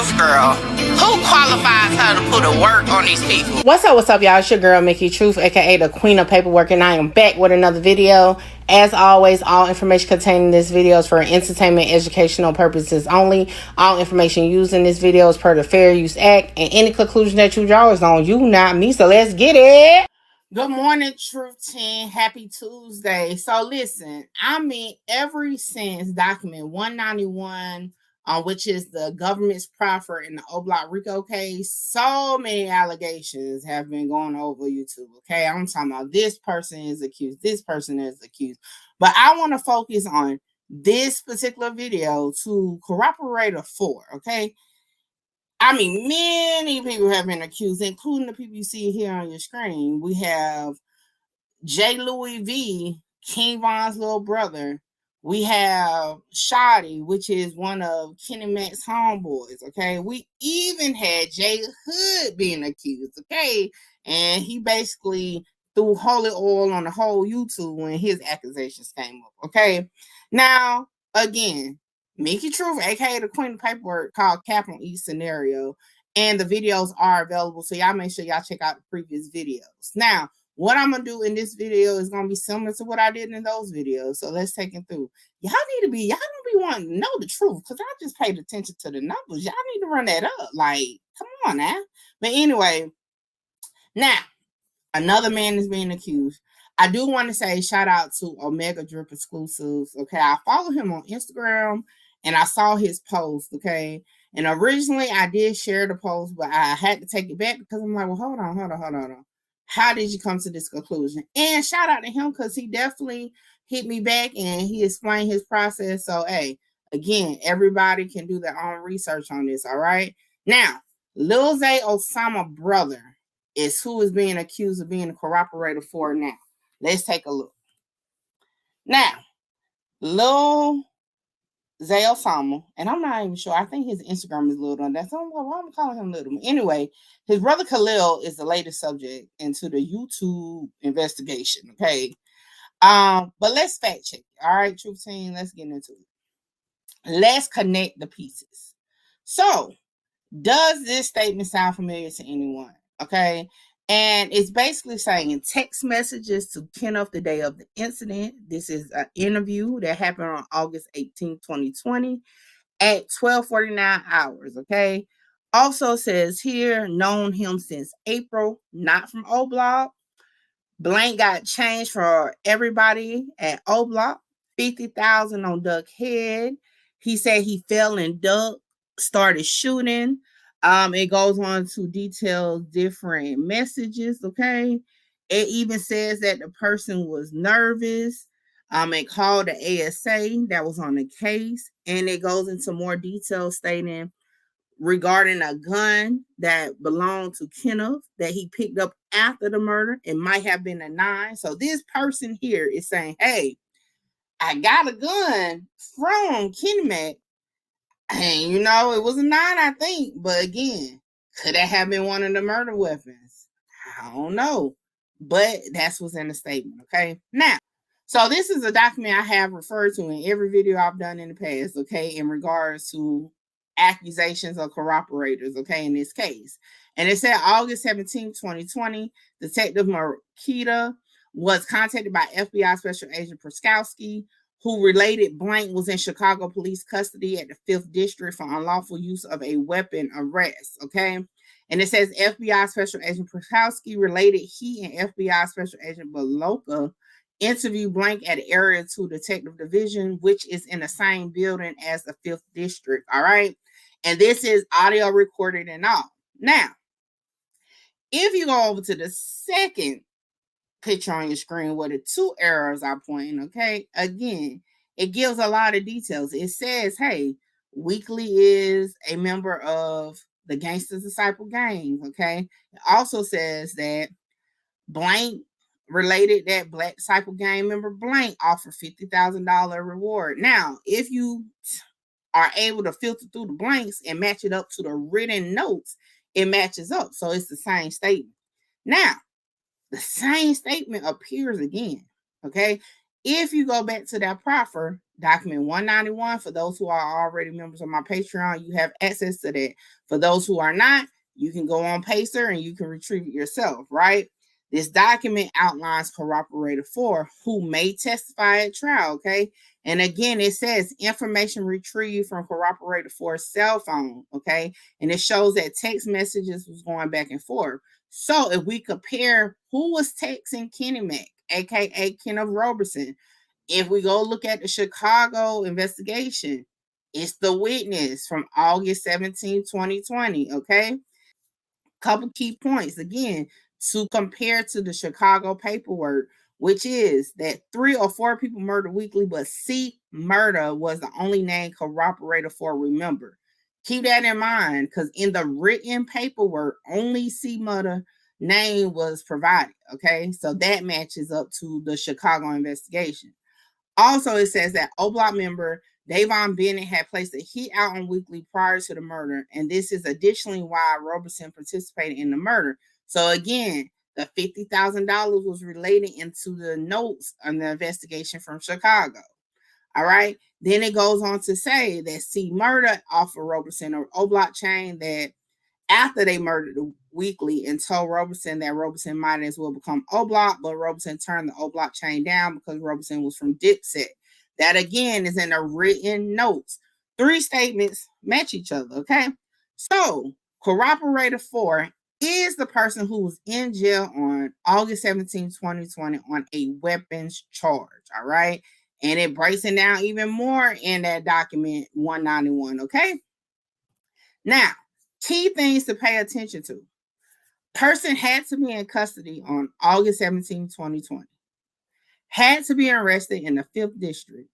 Truth Girl. Who qualifies her to put a work on these people? What's up, y'all? It's your girl, Mickey Truth, aka the Queen of Paperwork, and I am back with another video. As always, all information contained in this video is for entertainment, educational purposes only. All information used in this video is per the Fair Use Act, and any conclusion that you draw is on you, not me. So let's get it. Good morning, Truth Team. Happy Tuesday. So listen, ever since document 191, which is the government's proffer in the Oblock RICO case, so many allegations have been going over YouTube. Okay, I'm talking about this person is accused, this person is accused, but I want to focus on this particular video to Cooperator 4. Okay, many people have been accused, including the people you see here on your screen. We have J. Louis V, King Von's little brother. We have Shoddy, which is one of Kenny Mac's homeboys. Okay, we even had Jay Hood being accused. Okay, and he basically threw holy oil on the whole YouTube when his accusations came up. Okay, now again, Mickey Truth, aka the Queen of Paperwork, called Cap on each scenario, and the videos are available, so y'all make sure y'all check out the previous videos. Now, what I'm going to do in this video is going to be similar to what I did in those videos. So let's take it through. Y'all don't be wanting to know the truth, because I just paid attention to the numbers. Y'all need to run that up. Like, come on now. But anyway, now, another man is being accused. I do want to say shout out to Omega Drip Exclusives. Okay, I follow him on Instagram, and I saw his post. Okay, and originally I did share the post, but I had to take it back because I'm like, well, hold on. How did you come to this conclusion? And shout out to him, because he definitely hit me back and he explained his process. So, hey, again, everybody can do their own research on this, all right? Now, Lil Zay Osama brother is who is being accused of being a cooperator for now. Let's take a look. Now, Lil Zay Osama, and I'm not even sure. I think his Instagram is Lil on that. So I'm calling him Little. Anyway, his brother Khalil is the latest subject into the YouTube investigation. Okay, but let's fact check. All right, Truth Team, let's get into it. Let's connect the pieces. So, does this statement sound familiar to anyone? Okay. And it's basically saying text messages to Kenneth the day of the incident. This is an interview that happened on August 18, 2020 at 12:49 hours. Okay. Also says here, known him since April, not from Oblock. Blank got changed for everybody at Oblock. 50,000 on Duck Head. He said he fell in Duck, started shooting. It goes on to detail different messages. Okay, it even says that the person was nervous. It called the ASA that was on the case, and it goes into more detail stating regarding a gun that belonged to Kenneth that he picked up after the murder. It might have been a 9. So this person here is saying, hey, I got a gun from Kenny Mac, and it was a 9, I think. But again, could that have been one of the murder weapons? I don't know. But that's what's in the statement. Okay. Now, so this is a document I have referred to in every video I've done in the past, okay, in regards to accusations of cooperators, okay, in this case. And it said August 17, 2020, Detective Marquita was contacted by FBI Special Agent Perskowski, who related Blank was in Chicago police custody at the 5th District for unlawful use of a weapon arrest, okay? And it says FBI Special Agent Perskowski related he and FBI Special Agent Baloka interviewed Blank at Area 2 Detective Division, which is in the same building as the 5th District, all right? And this is audio recorded and all. Now, if you go over to the second picture on your screen where the 2 arrows are pointing, okay, again, it gives a lot of details. It says, hey, Weekly is a member of the Gangsters Disciple gang, okay? It also says that Blank related that Black Disciple gang member Blank offered $50,000 reward. Now, if you are able to filter through the blanks and match it up to the written notes, it matches up. So it's the same statement. Now, the same statement appears again, okay? If you go back to that proffer, document 191, for those who are already members of my Patreon, you have access to that. For those who are not, you can go on Pacer and you can retrieve it yourself, right? This document outlines Cooperator 4, who may testify at trial, okay? And again, it says information retrieved from Cooperator 4's cell phone, okay? And it shows that text messages was going back and forth. So if we compare who was texting Kenny Mac, aka Kenneth Robertson, if we go look at the Chicago investigation, it's the witness from August 17, 2020, okay? Couple key points again to compare to the Chicago paperwork, which is that 3 or 4 people murdered weekly, but C murder was the only name Cooperator 4 remember. Keep that in mind, because in the written paperwork, only C murder name was provided. Okay, so that matches up to the Chicago investigation. Also, it says that Oblock member Davon Bennett had placed a hit out on Weekly prior to the murder, and this is additionally why Robertson participated in the murder. So again, the $50,000 was related into the notes on the investigation from Chicago. All right. Then it goes on to say that C murder off of Robertson or Oblock chain that after they murdered the Weekly and told Robertson that Robertson might as well become Oblock, but Robertson turned the Oblock chain down because Robertson was from Dipset. That again is in the written notes. 3 statements match each other, okay? So, Cooperator 4 is the person who was in jail on August 17, 2020 on a weapons charge, all right? And it breaks it down even more in that document 191, okay? Now, key things to pay attention to. Person had to be in custody on August 17, 2020. Had to be arrested in the 5th district.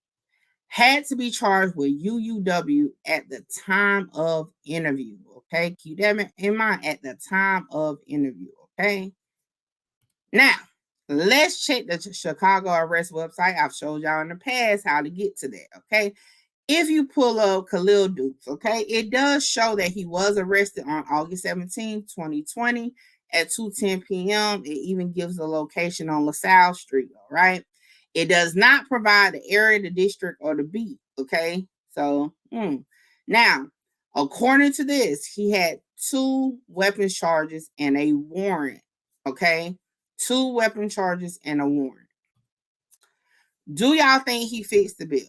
Had to be charged with UUW at the time of interview. Okay, keep that in mind, at the time of interview. Okay. Now, let's check the Chicago arrest website. I've showed y'all in the past how to get to that. Okay. If you pull up Khalil Dukes, okay, it does show that he was arrested on August 17, 2020 at 2:10 p.m. It even gives the location on LaSalle Street, all right? It does not provide the area, the district, or the beat, okay? So, now, according to this, he had 2 weapons charges and a warrant, okay? 2 weapon charges and a warrant. Do y'all think he fixed the bill?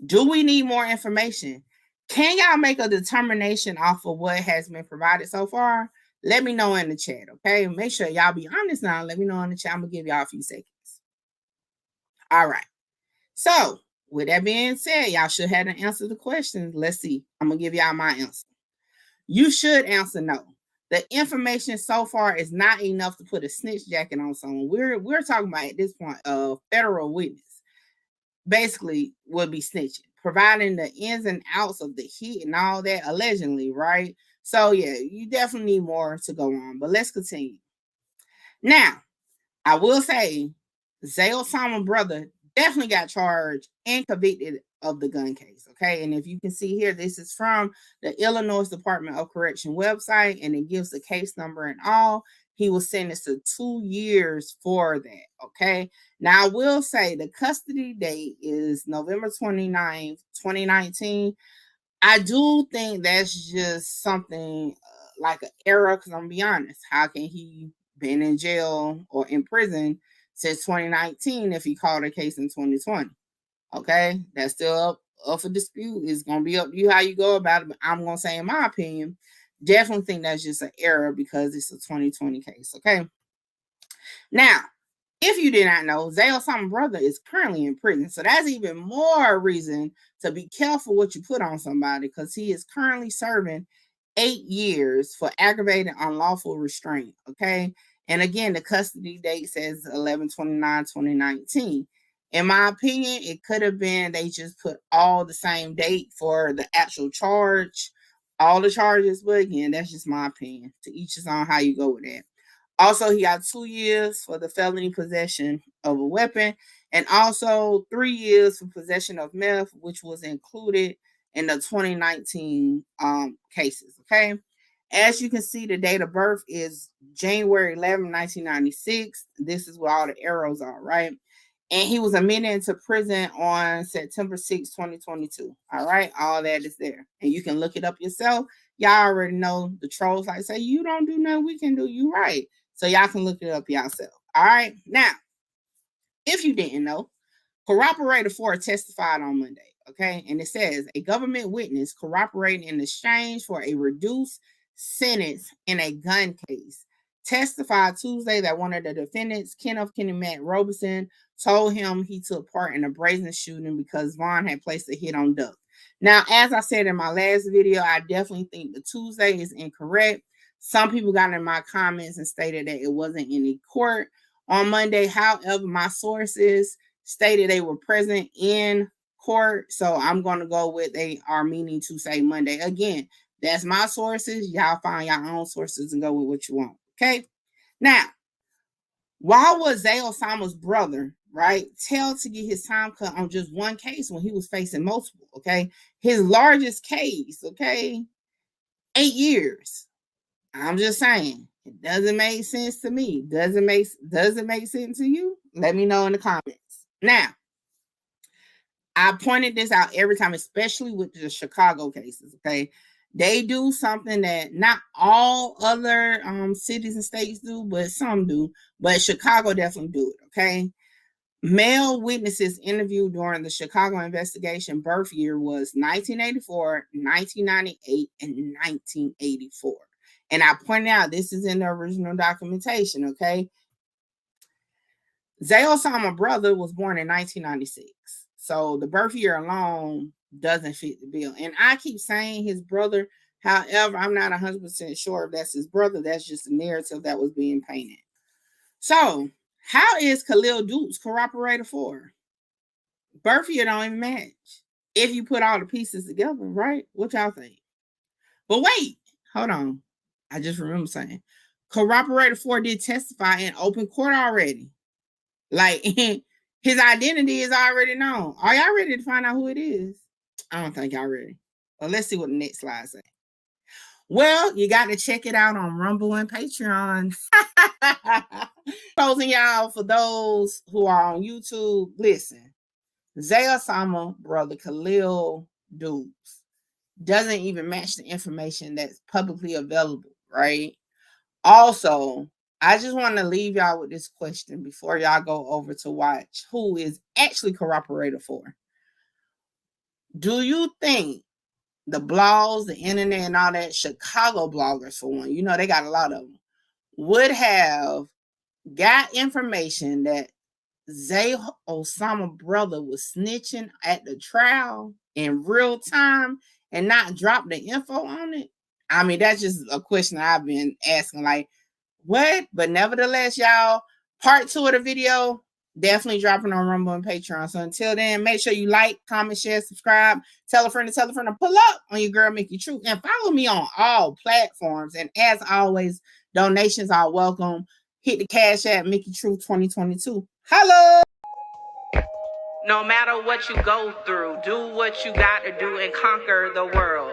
Do we need more information? Can y'all make a determination off of what has been provided so far? Let me know in the chat, okay? Make sure y'all be honest now. Let me know in the chat. I'm going to give y'all a few seconds. All right. So, with that being said, y'all should have to answer the questions. Let's see. I'm going to give y'all my answer. You should answer no. The information so far is not enough to put a snitch jacket on someone. We're talking about at this point a federal witness. Basically would be snitching, providing the ins and outs of the hit and all that allegedly, right? So yeah, you definitely need more to go on, but let's continue. Now, I will say Osama brother definitely got charged and convicted of the gun case, okay? And if you can see here, this is from the Illinois Department of Correction website, and it gives the case number and all. He was sentenced to 2 years for that, okay? Now, I will say the custody date is November 29th, 2019. I do think that's just something like an error, because I'm going to be honest. How can he been in jail or in prison since 2019 if he called a case in 2020? Okay, that's still up for dispute. It's going to be up to you how you go about it. But I'm going to say, in my opinion, definitely think that's just an error because it's a 2020 case. Okay. Now, if you did not know, Osama brother is currently in prison. So that's even more reason to be careful what you put on somebody, because he is currently serving 8 years for aggravated unlawful restraint. Okay. And again, the custody date says 11/29/2019. In my opinion, it could have been they just put all the same date for the actual charge, all the charges. But again, that's just my opinion. To each his own how you go with that. Also, he got 2 years for the felony possession of a weapon, and also 3 years for possession of meth, which was included in the 2019 cases. Okay. As you can see, the date of birth is January 11, 1996. This is where all the arrows are, right? And he was admitted into prison on September 6, 2022. All right, all that is there. And you can look it up yourself. Y'all already know the trolls like say, you don't do nothing, we can do you right. So y'all can look it up yourself. All right, now, if you didn't know, Cooperator 4 testified on Monday, okay? And it says, a government witness cooperating in exchange for a reduced sentence in a gun case testified Tuesday that one of the defendants, Kenneth Matt Robeson, told him he took part in a brazen shooting because Vaughn had placed a hit on Duck. Now, as I said in my last video, I definitely think the Tuesday is incorrect. Some people got in my comments and stated that it wasn't in court on Monday. However, my sources stated they were present in court. So I'm going to go with they are meaning to say Monday. Again, that's my sources. Y'all find your own sources and go with what you want. Okay. Now, why was Zay Osama's brother, right, tell to get his time cut on just one case when he was facing multiple? Okay. His largest case, okay, 8 years. I'm just saying, it doesn't make sense to me. Does it make sense to you? Let me know in the comments. Now, I pointed this out every time, especially with the Chicago cases, okay? They do something that not all other cities and states do, but some do. But Chicago definitely do it, okay? Male witnesses interviewed during the Chicago investigation birth year was 1984, 1998, and 1984. And I pointed out, this is in the original documentation, okay? Zay Osama's brother was born in 1996. So the birth year alone doesn't fit the bill. And I keep saying his brother. However, I'm not 100% sure if that's his brother. That's just a narrative that was being painted. So how is Khalil Dukes Cooperator 4? Birth year don't even match if you put all the pieces together, right? What y'all think? But wait, hold on. I just remember saying Cooperator 4 did testify in open court already. Like, his identity is already known. Are y'all ready to find out who it is? I don't think y'all ready. Well, let's see what the next slide says. Well, you got to check it out on Rumble and Patreon. Closing y'all, for those who are on YouTube, listen. Zay Osama brother Khalil Dukes doesn't even match the information that's publicly available, right? Also, I just want to leave y'all with this question before y'all go over to watch who is actually Cooperator 4. Do you think the blogs, the internet, and all that, Chicago bloggers for one, you know, they got a lot of them, would have got information that Zay Osama brother was snitching at the trial in real time and not drop the info on it? I mean, that's just a question I've been asking, like, what? But nevertheless, y'all, part 2 of the video definitely dropping on Rumble and Patreon. So until then, make sure you like, comment, share, subscribe, tell a friend to pull up on your girl Mickey Truth, and follow me on all platforms. And as always, donations are welcome. Hit the Cash App Mickey Truth 2022. Hello. No matter what you go through, do what you got to do and conquer the world.